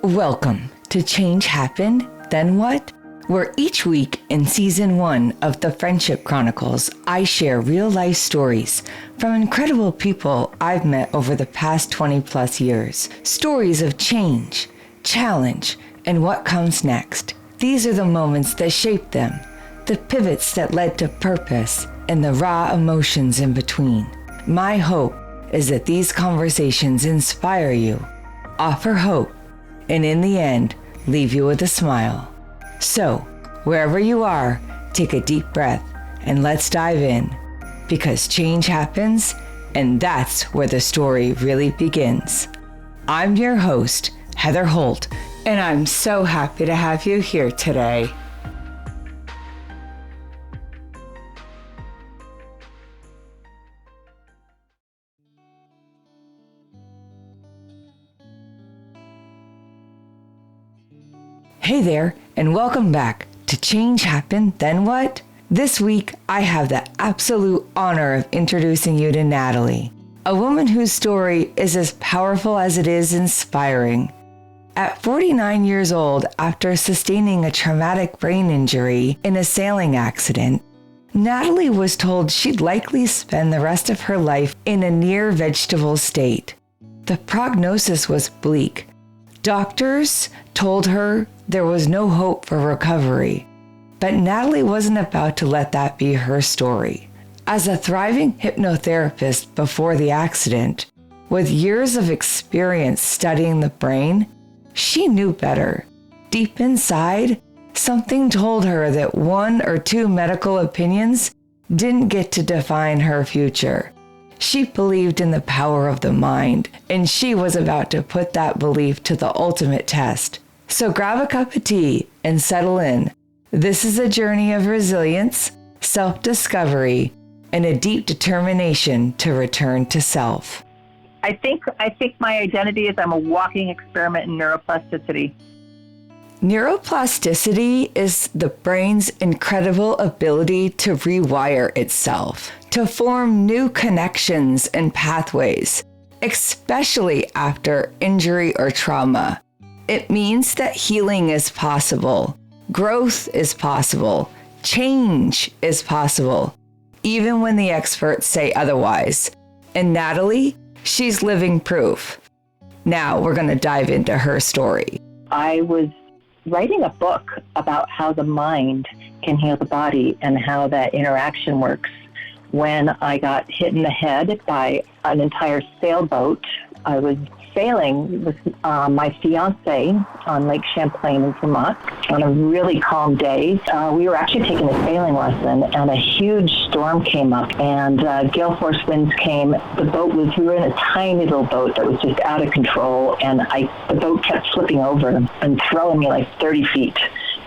Welcome to Change Happened, Then What? Where each week in Season 1 of the Friendship Chronicles, I share real-life stories from incredible people I've met over the past 20 plus years. Stories of change, challenge, and what comes next. These are the moments that shaped them, the pivots that led to purpose, and the raw emotions in between. My hope is that these conversations inspire you, offer hope, and in the end, leave you with a smile. So, wherever you are, take a deep breath and let's dive in, because change happens, and that's where the story really begins. I'm your host, Heather Holt, and I'm so happy to have you here today. Hey there, and welcome back to Change Happened, Then What? This week, I have the absolute honor of introducing you to Natalie, a woman whose story is as powerful as it is inspiring. At 49 years old, after sustaining a traumatic brain injury in a sailing accident, Natalie was told she'd likely spend the rest of her life in a near vegetable state. The prognosis was bleak. Doctors told her there was no hope for recovery, but Natalie wasn't about to let that be her story. As a thriving hypnotherapist before the accident, with years of experience studying the brain, she knew better. Deep inside, something told her that one or two medical opinions didn't get to define her future. She believed in the power of the mind, and she was about to put that belief to the ultimate test. So grab a cup of tea and settle in. This is a journey of resilience, self-discovery, and a deep determination to return to self. I think my identity is I'm a walking experiment in neuroplasticity. Neuroplasticity is the brain's incredible ability to rewire itself, to form new connections and pathways, especially after injury or trauma. It means that healing is possible, growth is possible, change is possible, even when the experts say otherwise. And Natalie, she's living proof. Now we're going to dive into her story. I was writing a book about how the mind can heal the body and how that interaction works when I got hit in the head by an entire sailboat. I was sailing with my fiance on Lake Champlain in Vermont on a really calm day. We were actually taking a sailing lesson, and a huge storm came up, and gale force winds came. We were in a tiny little boat that was just out of control, and the boat kept flipping over and throwing me like 30 feet,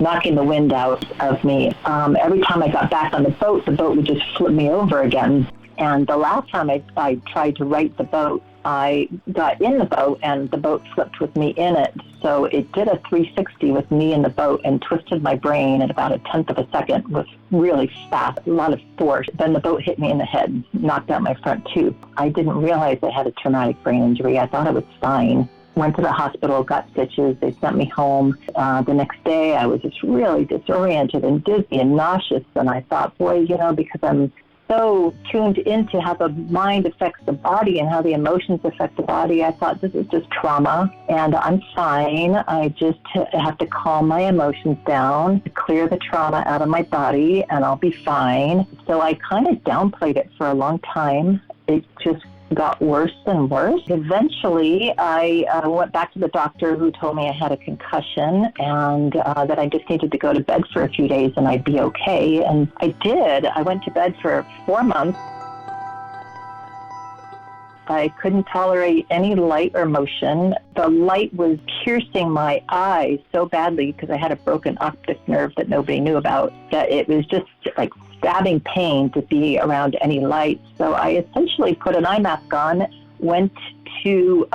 knocking the wind out of me. Every time I got back on the boat would just flip me over again. And the last time I tried to right the boat, I got in the boat and the boat flipped with me in it. So it did a 360 with me in the boat and twisted my brain at about a tenth of a second with really fast, a lot of force. Then the boat hit me in the head, knocked out my front tooth. I didn't realize I had a traumatic brain injury. I thought it was fine. Went to the hospital, got stitches. They sent me home. The next day I was just really disoriented and dizzy and nauseous. And I thought, boy, because I'm so tuned into how the mind affects the body and how the emotions affect the body, I thought this is just trauma and I'm fine. I just have to calm my emotions down, clear the trauma out of my body, and I'll be fine. So I kind of downplayed it for a long time. It just got worse and worse. Eventually, I went back to the doctor who told me I had a concussion and that I just needed to go to bed for a few days and I'd be okay. And I did. I went to bed for 4 months. I couldn't tolerate any light or motion. The light was piercing my eyes so badly because I had a broken optic nerve that nobody knew about, that it was just like stabbing pain to be around any light. So I essentially put an eye mask on, went to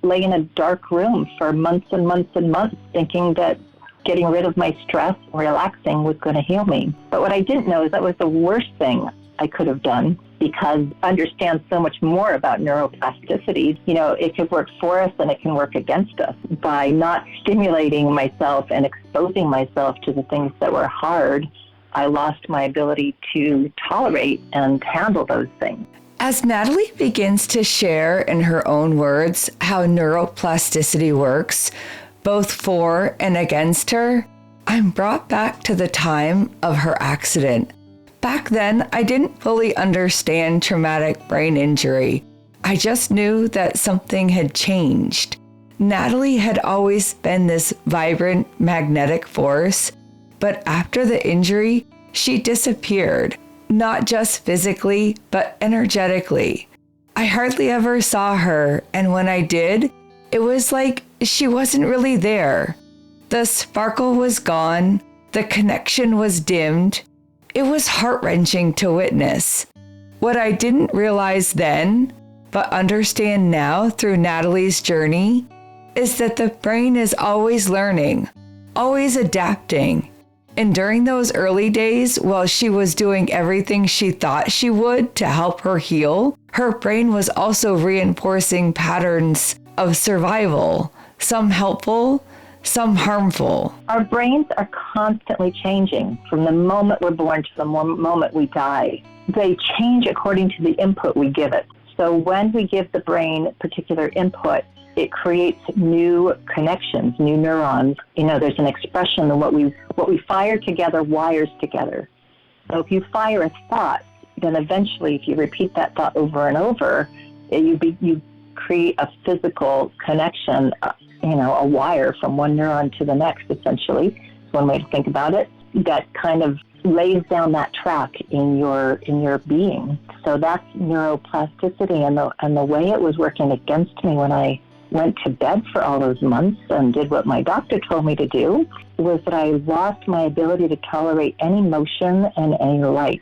lay in a dark room for months and months and months, thinking that getting rid of my stress and relaxing was going to heal me. But what I didn't know is that was the worst thing I could have done, because I understand so much more about neuroplasticity. It could work for us and it can work against us. By not stimulating myself and exposing myself to the things that were hard, I lost my ability to tolerate and handle those things. As Natalie begins to share in her own words how neuroplasticity works, both for and against her, I'm brought back to the time of her accident. Back then, I didn't fully understand traumatic brain injury. I just knew that something had changed. Natalie had always been this vibrant, magnetic force, but after the injury, she disappeared, not just physically, but energetically. I hardly ever saw her, and when I did, it was like she wasn't really there. The sparkle was gone, the connection was dimmed. It was heart-wrenching to witness. What I didn't realize then, but understand now through Natalie's journey, is that the brain is always learning, always adapting. And during those early days, while she was doing everything she thought she would to help her heal, her brain was also reinforcing patterns of survival, some helpful, some harmful. Our brains are constantly changing from the moment we're born to the moment we die. They change according to the input we give it. So when we give the brain particular input, it creates new connections, new neurons. There's an expression that what we fire together wires together. So if you fire a thought, then eventually, if you repeat that thought over and over, you create a physical connection, a wire from one neuron to the next, essentially. It's one way to think about it. That kind of lays down that track in your being. So that's neuroplasticity, and the way it was working against me when I went to bed for all those months and did what my doctor told me to do was that I lost my ability to tolerate any motion and any light.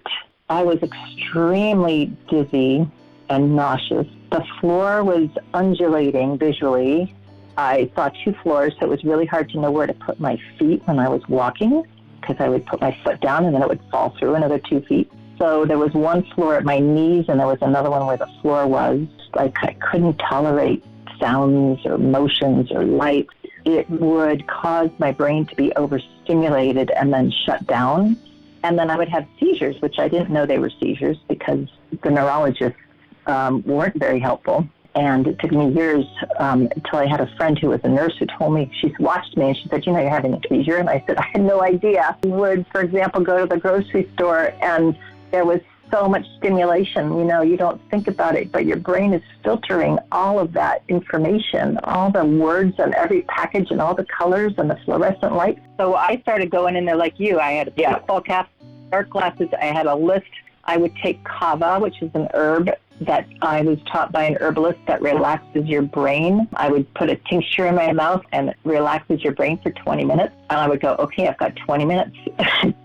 I was extremely dizzy and nauseous. The floor was undulating visually. I saw 2 floors, so it was really hard to know where to put my feet when I was walking, because I would put my foot down and then it would fall through another 2 feet. So there was one floor at my knees and there was another one where the floor was. I couldn't tolerate sounds or motions or light. It would cause my brain to be overstimulated and then shut down. And then I would have seizures, which I didn't know they were seizures because the neurologists weren't very helpful. And it took me years until I had a friend who was a nurse who told me, she watched me and she said, you're having a seizure. And I said, I had no idea. I would, for example, go to the grocery store and there was so much stimulation. You don't think about it, but your brain is filtering all of that information, all the words on every package and all the colors and the fluorescent light. So I started going in there like you. I had a baseball cap, dark glasses. I had a list. I would take kava, which is an herb that I was taught by an herbalist that relaxes your brain. I would put a tincture in my mouth and it relaxes your brain for 20 minutes. And I would go, okay, I've got 20 minutes.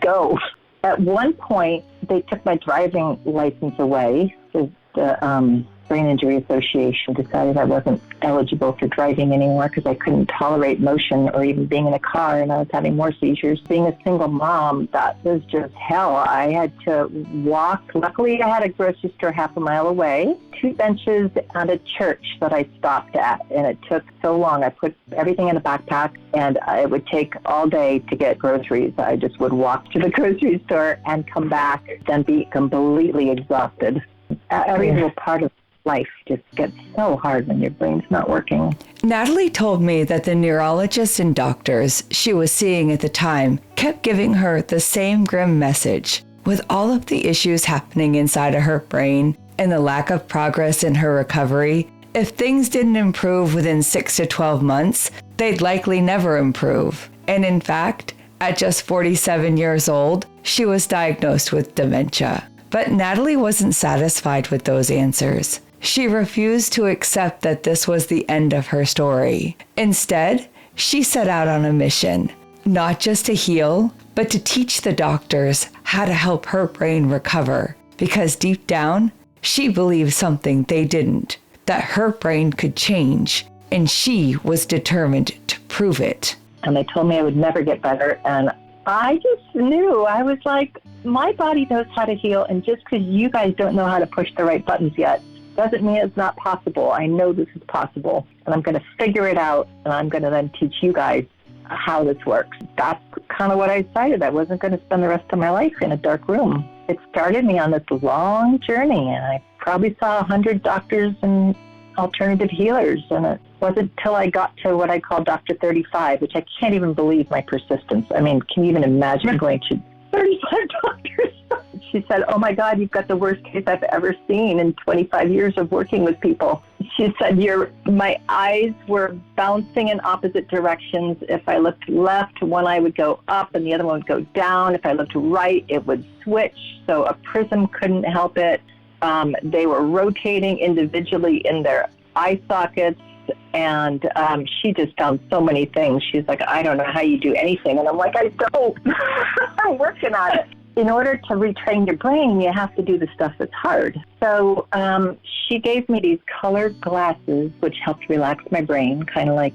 Go. At one point, they took my driving license away. The Brain Injury Association decided I wasn't eligible for driving anymore because I couldn't tolerate motion or even being in a car, and I was having more seizures. Being a single mom, that was just hell. I had to walk. Luckily, I had a grocery store half a mile away, 2 benches, and a church that I stopped at, and it took so long. I put everything in a backpack, and it would take all day to get groceries. I just would walk to the grocery store and come back, then be completely exhausted. Every little part of life just gets so hard when your brain's not working. Natalie told me that the neurologists and doctors she was seeing at the time kept giving her the same grim message. With all of the issues happening inside of her brain and the lack of progress in her recovery, if things didn't improve within 6 to 12 months, they'd likely never improve. And in fact, at just 47 years old, she was diagnosed with dementia. But Natalie wasn't satisfied with those answers. She refused to accept that this was the end of her story. Instead, she set out on a mission, not just to heal, but to teach the doctors how to help her brain recover. Because deep down, she believed something they didn't, that her brain could change, and she was determined to prove it. And they told me I would never get better, and I just knew. I was like, my body knows how to heal, and just because you guys don't know how to push the right buttons yet doesn't mean it's not possible. I know this is possible, and I'm going to figure it out, and I'm going to then teach you guys how this works. That's kind of what I decided. I wasn't going to spend the rest of my life in a dark room. It started me on this long journey, and I probably saw 100 doctors and alternative healers, and it wasn't until I got to what I call Dr. 35, which I can't even believe my persistence. I mean, can you even imagine going to 35 doctors? She said, oh my God, you've got the worst case I've ever seen in 25 years of working with people. She said, my eyes were bouncing in opposite directions. If I looked left, one eye would go up and the other one would go down. If I looked right, it would switch. So a prism couldn't help it. They were rotating individually in their eye sockets. And she just found so many things. She's like, I don't know how you do anything. And I'm like, I don't. I'm working on it. In order to retrain your brain, you have to do the stuff that's hard. So she gave me these colored glasses, which helped relax my brain, kind of like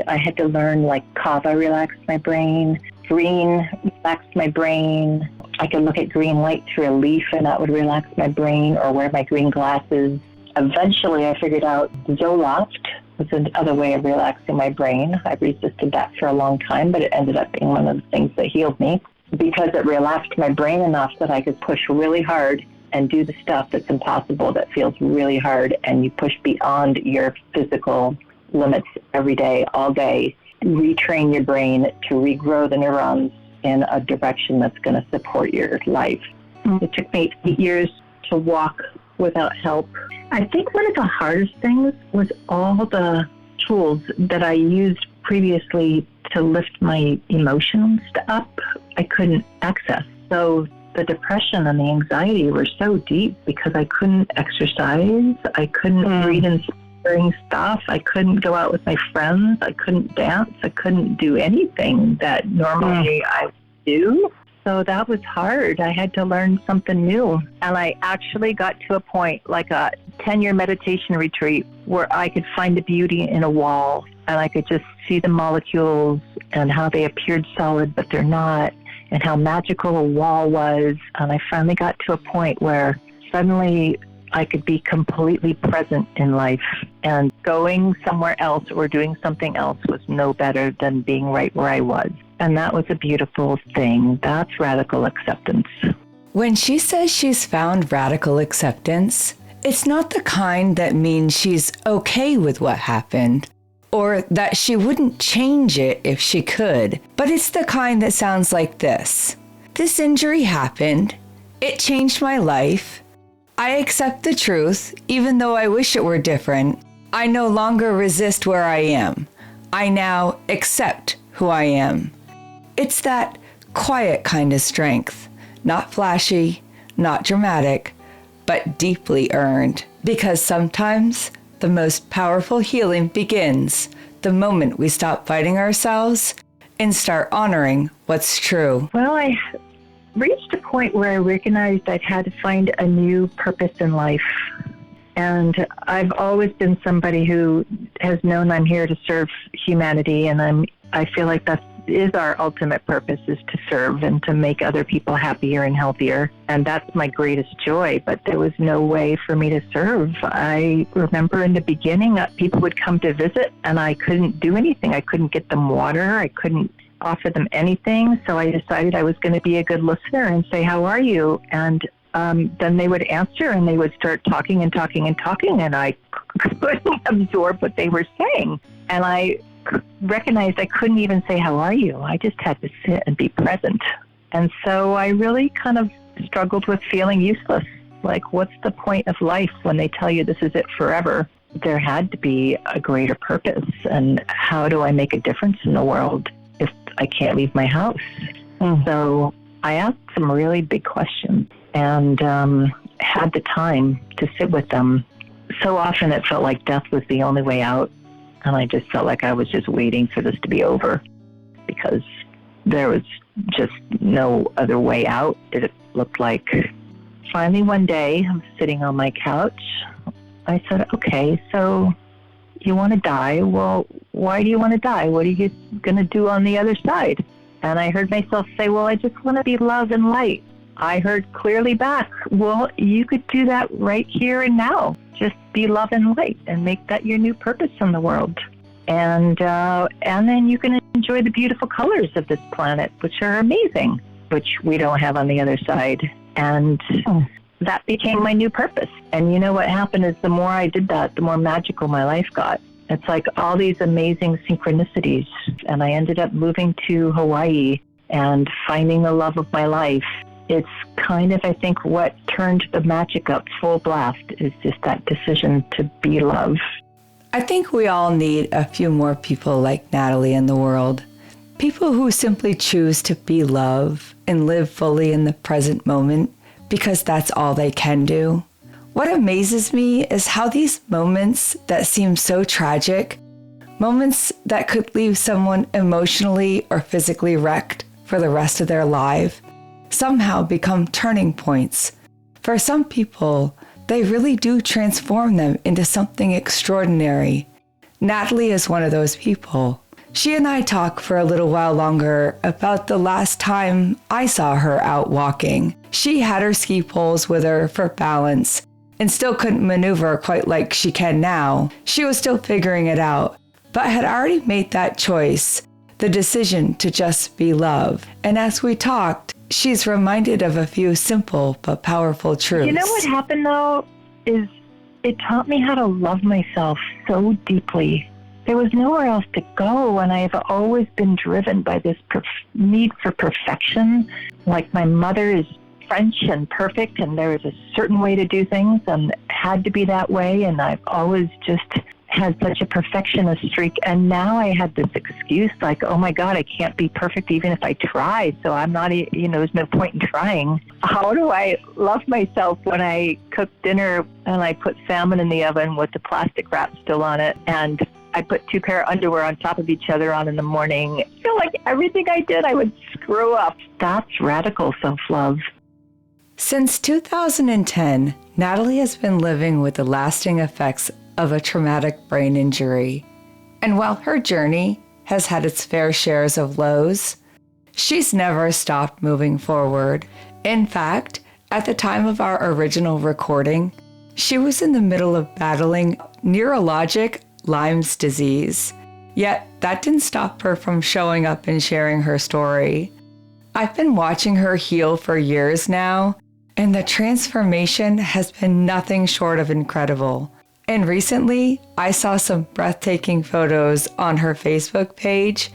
I had to learn, like kava relaxed my brain, green relaxed my brain. I could look at green light through a leaf and that would relax my brain, or wear my green glasses. Eventually, I figured out Zoloft was another way of relaxing my brain. I resisted that for a long time, but it ended up being one of the things that healed me, because it relaxed my brain enough that I could push really hard and do the stuff that's impossible, that feels really hard, and you push beyond your physical limits every day, all day. Retrain your brain to regrow the neurons in a direction that's going to support your life. It took me 8 years to walk without help. I think one of the hardest things was all the tools that I used previously to lift my emotions up, I couldn't access. So the depression and the anxiety were so deep because I couldn't exercise, I couldn't read inspiring stuff, I couldn't go out with my friends, I couldn't dance, I couldn't do anything that normally I would do. So that was hard. I had to learn something new. And I actually got to a point, like a 10-year meditation retreat, where I could find the beauty in a wall, and I could just see the molecules and how they appeared solid, but they're not, and how magical a wall was. And I finally got to a point where suddenly I could be completely present in life, and going somewhere else or doing something else was no better than being right where I was. And that was a beautiful thing. That's radical acceptance. When she says she's found radical acceptance, it's not the kind that means she's okay with what happened, or that she wouldn't change it if she could, but it's the kind that sounds like this. This injury happened. It changed my life. I accept the truth, even though I wish it were different. I no longer resist where I am. I now accept who I am. It's that quiet kind of strength, not flashy, not dramatic, but deeply earned. Because sometimes the most powerful healing begins the moment we stop fighting ourselves and start honoring what's true. Well, I reached a point where I recognized I'd had to find a new purpose in life. And I've always been somebody who has known I'm here to serve humanity, and I feel like that is our ultimate purpose, is to serve and to make other people happier and healthier. And that's my greatest joy, but there was no way for me to serve. I remember in the beginning, people would come to visit and I couldn't do anything. I couldn't get them water. I couldn't offer them anything. So I decided I was going to be a good listener and say, how are you? And then they would answer and they would start talking and talking and talking, and I couldn't absorb what they were saying. And I recognized I couldn't even say, how are you? I just had to sit and be present. And so I really kind of struggled with feeling useless. Like, what's the point of life when they tell you this is it forever? There had to be a greater purpose. And how do I make a difference in the world if I can't leave my house? So I asked some really big questions and had the time to sit with them. So often it felt like death was the only way out. And I just felt like I was just waiting for this to be over, because there was just no other way out, it looked like. Finally, one day, I'm sitting on my couch. I said, okay, so you want to die? Well, why do you want to die? What are you going to do on the other side? And I heard myself say, well, I just want to be love and light. I heard clearly back, well, you could do that right here and now. Just be love and light and make that your new purpose in the world. And then you can enjoy the beautiful colors of this planet, which are amazing, which we don't have on the other side. And that became my new purpose. And you know what happened is the more I did that, the more magical my life got. It's like all these amazing synchronicities. And I ended up moving to Hawaii and finding the love of my life. It's kind of, I think, what turned the magic up full blast is just that decision to be love. I think we all need a few more people like Natalie in the world. People who simply choose to be love and live fully in the present moment because that's all they can do. What amazes me is how these moments that seem so tragic, moments that could leave someone emotionally or physically wrecked for the rest of their life, somehow become turning points. For some people, they really do transform them into something extraordinary. Natalie is one of those people. She and I talk for a little while longer about the last time I saw her out walking. She had her ski poles with her for balance and still couldn't maneuver quite like she can now. She was still figuring it out, but had already made that choice, the decision to just be love. And as we talked, she's reminded of a few simple but powerful truths. You know what happened, though, is it taught me how to love myself so deeply. There was nowhere else to go, and I've always been driven by this need for perfection. Like my mother is French and perfect, and there was a certain way to do things, and it had to be that way, and I've always just had such a perfectionist streak. And now I had this excuse like, oh my God, I can't be perfect even if I try. So I'm not, there's no point in trying. How do I love myself when I cook dinner and I put salmon in the oven with the plastic wrap still on it, and I put 2 pair of underwear on top of each other on in the morning? I feel like everything I did, I would screw up. That's radical self-love. Since 2010, Natalie has been living with the lasting effects of a traumatic brain injury. And while her journey has had its fair shares of lows, she's never stopped moving forward. In fact, at the time of our original recording, she was in the middle of battling neurologic Lyme's disease. Yet that didn't stop her from showing up and sharing her story. I've been watching her heal for years now, and the transformation has been nothing short of incredible. And recently, I saw some breathtaking photos on her Facebook page,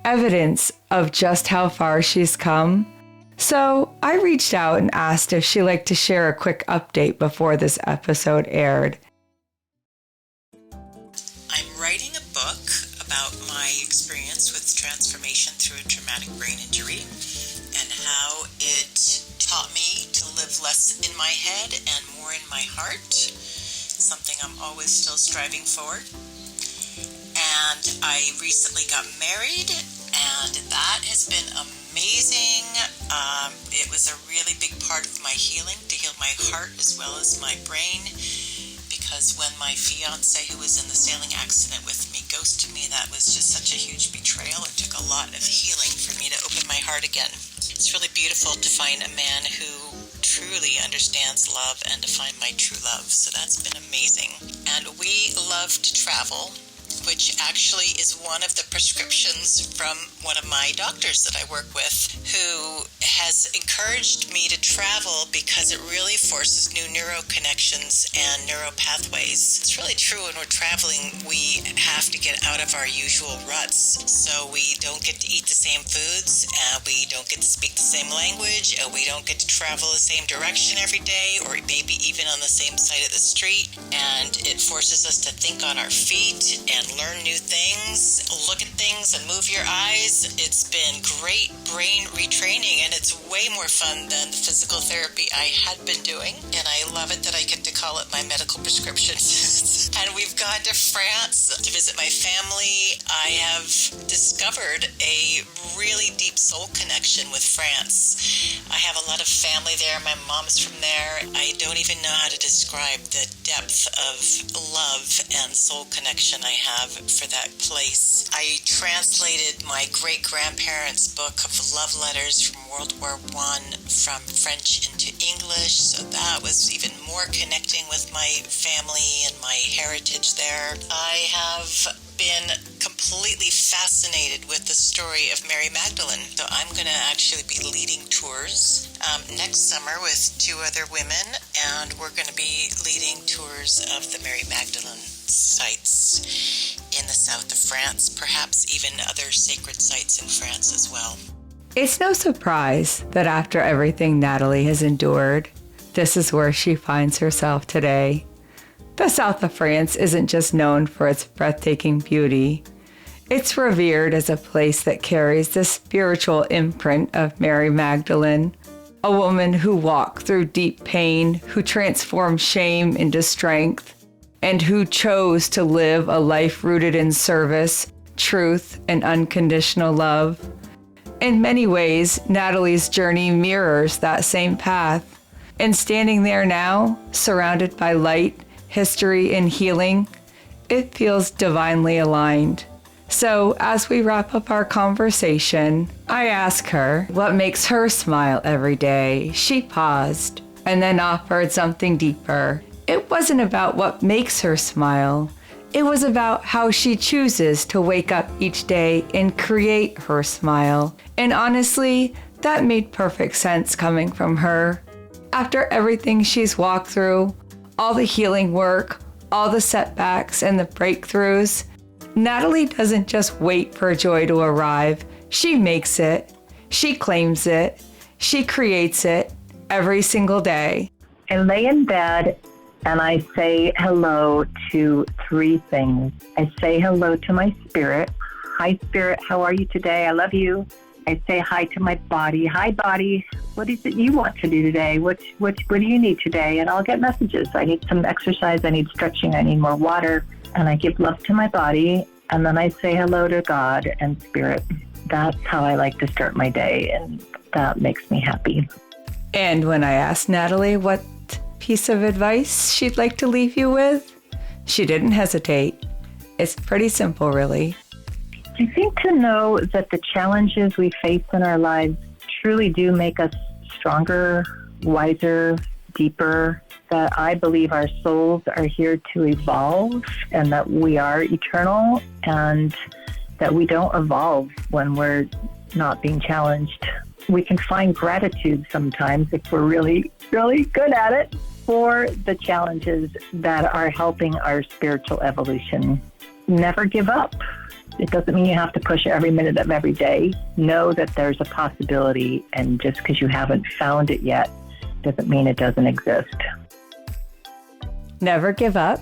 evidence of just how far she's come. So I reached out and asked if she'd like to share a quick update before this episode aired. I'm writing a book about my experience with transformation through a traumatic brain injury and how it taught me to live less in my head and more in my heart, something I'm always still striving for. And I recently got married, and that has been amazing. It was a really big part of my healing, to heal my heart as well as my brain, because when my fiance, who was in the sailing accident with me, ghosted me, that was just such a huge betrayal. It took a lot of healing for me to open my heart again. It's really beautiful to find a man who truly understands love and to find my true love. So that's been amazing. And we love to travel, which actually is one of the prescriptions from one of my doctors that I work with, who has encouraged me to travel because it really forces new neuro connections and neuro pathways. It's really true when we're traveling, we have to get out of our usual ruts. So we don't get to eat the same foods, we don't get to speak the same language, we don't get to travel the same direction every day, or maybe even on the same side of the street. And it forces us to think on our feet and learn new things, look at things and move your eyes. It's been great brain retraining, and it's way more fun than the physical therapy I had been doing. And I love it that I get to call it my medical prescription. And we've gone to France to visit my family. I have discovered a really deep soul connection with France. I have a lot of family there. My mom's from there. I don't even know how to describe the depth of love and soul connection I have have for that place. I translated my great-grandparents' book of love letters from World War I from French into English, so that was even more connecting with my family and my heritage there. I have been completely fascinated with the story of Mary Magdalene, so I'm going to actually be leading tours next summer with 2 other women, and we're going to be leading tours of the Mary Magdalene sites in the south of France, perhaps even other sacred sites in France as well. It's no surprise that after everything Natalie has endured, this is where she finds herself today. The south of France isn't just known for its breathtaking beauty. It's revered as a place that carries the spiritual imprint of Mary Magdalene, a woman who walked through deep pain, who transformed shame into strength, and who chose to live a life rooted in service, truth, and unconditional love. In many ways, Natalie's journey mirrors that same path. And standing there now, surrounded by light, history, and healing, it feels divinely aligned. So as we wrap up our conversation, I ask her what makes her smile every day. She paused and then offered something deeper. It wasn't about what makes her smile. It was about how she chooses to wake up each day and create her smile. And honestly, that made perfect sense coming from her. After everything she's walked through, all the healing work, all the setbacks and the breakthroughs, Natalie doesn't just wait for joy to arrive. She makes it. She claims it. She creates it every single day. I lay in bed and I say hello to 3 things. I say hello to my spirit. Hi, spirit. How are you today? I love you. I say hi to my body. Hi, body. What is it you want to do today? What do you need today? And I'll get messages. I need some exercise. I need stretching. I need more water. And I give love to my body. And then I say hello to God and spirit. That's how I like to start my day. And that makes me happy. And when I asked Natalie what piece of advice she'd like to leave you with, she didn't hesitate. It's pretty simple, really. I think to know that the challenges we face in our lives truly do make us stronger, wiser, deeper, that I believe our souls are here to evolve and that we are eternal and that we don't evolve when we're not being challenged. We can find gratitude sometimes if we're really, really good at it for the challenges that are helping our spiritual evolution. Never give up. It doesn't mean you have to push every minute of every day. Know that there's a possibility, and just because you haven't found it yet doesn't mean it doesn't exist. Never give up.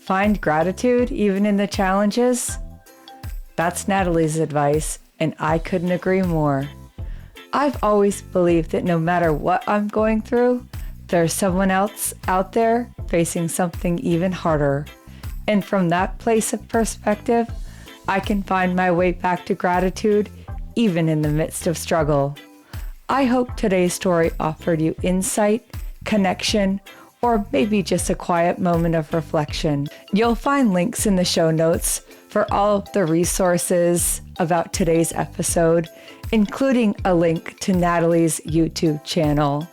Find gratitude even in the challenges. That's Natalie's advice, and I couldn't agree more. I've always believed that no matter what I'm going through, there's someone else out there facing something even harder. And from that place of perspective, I can find my way back to gratitude even in the midst of struggle. I hope today's story offered you insight, connection, or maybe just a quiet moment of reflection. You'll find links in the show notes for all of the resources about today's episode, including a link to Natalie's YouTube channel.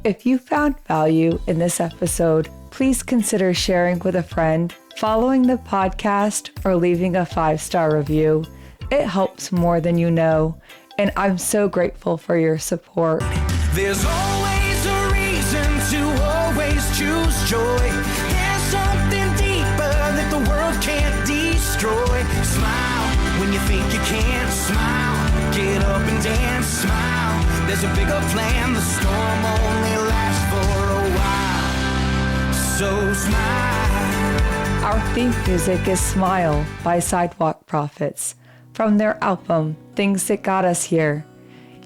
If you found value in this episode, please consider sharing with a friend, following the podcast, or leaving a 5-star review. It helps more than you know, and I'm so grateful for your support. There's always a reason to always choose joy. There's something deeper that the world can't destroy. Smile when you think you can't. Smile, get up and dance. Smile, there's a bigger plan. The storm only lasts for a while, so smile. Our theme music is Smile by Sidewalk Prophets from their album Things That Got Us Here.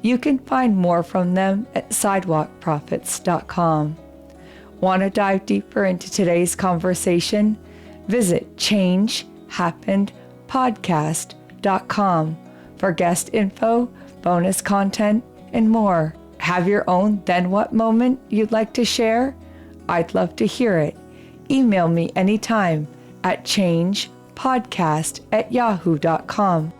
You can find more from them at sidewalkprophets.com. Want to dive deeper into today's conversation? Visit changehappenedpodcast.com for guest info, bonus content, and more. Have your own Then What moment you'd like to share? I'd love to hear it. Email me anytime at change, podcast@yahoo.com.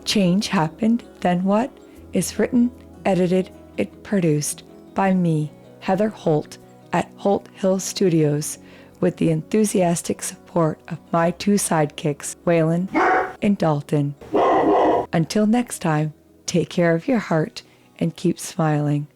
Change Happened, Then What is written, edited, and produced by me, Heather Holt, at Holt Hill Studios, with the enthusiastic support of my two sidekicks, Waylon and Dalton. Until next time, take care of your heart and keep smiling.